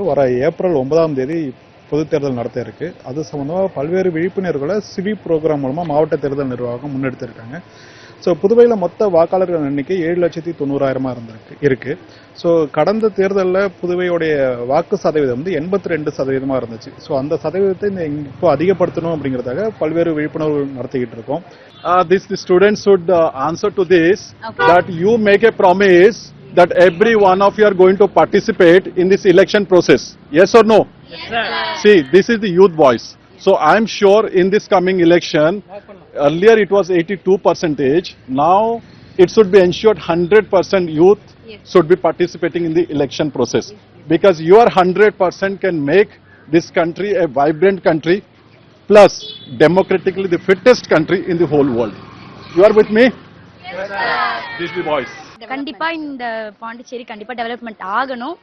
வர ஏப்ரல் 9ஆம் தேதி பொது தேர்தல் நடத்த இருக்கு. அது சம்பந்தமாக பல்வேறு விழிப்புணர்வுகளை சிவி ப்ரோக்ராம் மூலமா மாவட்ட தேர்தல் நிர்வாகம் முன்னெடுத்திருக்காங்க. ஸோ புதுவையில் மொத்த வாக்காளர்கள் எண்ணிக்கை 7,90,000 இருக்கு. ஸோ கடந்த தேர்தலில் புதுவையுடைய வாக்கு சதவீதம் வந்து 82% இருந்துச்சு. ஸோ அந்த சதவீதத்தை இப்போ அதிகப்படுத்தணும் அப்படிங்கிறதாக பல்வேறு விழிப்புணர்வு நடத்திக்கிட்டு இருக்கோம். The students should answer to this that you make a promise that every one of you are going to participate in this election process. Yes or no? Yes, sir. See, this is the youth voice. So I am sure in this coming election, earlier it was 82%. Now it should be ensured 100% youth should be participating in the election process. Because your 100% can make this country a vibrant country, plus democratically the fittest country in the whole world. You are with me? Yes, sir. This is the voice. கண்டிப்பா இந்த பாண்டிச்சேரி கண்டிப்பா development ஆகணும்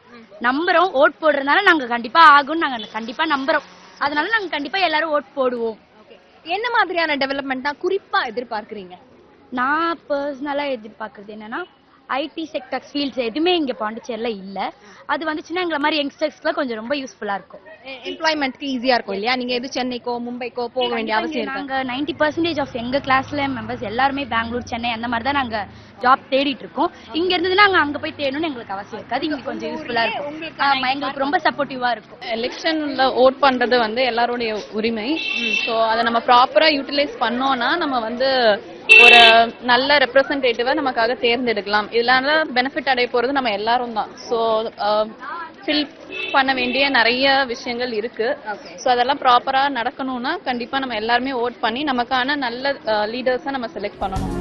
நம்புறோம். Vote போடுறதுனால நாங்க கண்டிப்பா ஆகும், நாங்க கண்டிப்பா நம்புறோம். அதனால நாங்க கண்டிப்பா எல்லாரும் ஓட் போடுவோம். என்ன மாதிரியான டெவலப்மெண்ட் தான் குறிப்பா எதிர்பார்க்கறீங்க? நான் பர்சனலா எதிர்பார்க்கறது என்னன்னா ஐடி செக்டர் ஃபீல்ட்ஸ் எதுவுமே இங்க பாண்டிச்சேரியில இல்ல. அது வந்துச்சுன்னா எங்களை மாதிரி யங்ஸ்டர்ஸ்க்குலாம் கொஞ்சம் ரொம்ப யூஸ்ஃபுல்லா இருக்கும். எம்ப்ளாய்மெண்ட்க்கு ஈஸியா இருக்கும் இல்லையா? நீங்க எது சென்னைக்கோ மும்பைக்கோ போக வேண்டிய அவசியம் இருக்கு. நாங்க 90% ஆஃப் எங்க கிளாஸ்ல மெம்பர்ஸ் எல்லாருமே பெங்களூர் சென்னை அந்த மாதிரி தான் நாங்க ஜாப் தேடிட்டு இருக்கோம். இங்க இருந்ததுன்னா நாங்க அங்க போய் தேடணும்னு எங்களுக்கு அவசியம் இருக்காது. இங்க கொஞ்சம் யூஸ்ஃபுல்லா இருக்கும். எங்களுக்கு ரொம்ப சப்போர்ட்டிவா இருக்கும். எலெக்ஷன்ல ஓட் பண்றது வந்து எல்லாரோடைய உரிமை. ஸோ அதை நம்ம ப்ராப்பரா யூட்டிலைஸ் பண்ணோம்னா நம்ம வந்து ஒரு நல்ல ரெப்ரசன்டேட்டிவா நமக்காக தேர்ந்தெடுக்கலாம். இதனால பெனிஃபிட் அடைய போறது நம்ம எல்லாரும் தான். ஸோ ஃபில் பண்ண வேண்டிய நிறைய விஷயங்கள் இருக்கு. ஸோ அதெல்லாம் ப்ராப்பரா நடக்கணும்னா கண்டிப்பா நம்ம எல்லாருமே ஓட் பண்ணி நமக்கான நல்ல லீடர்ஸை நம்ம செலக்ட் பண்ணணும்.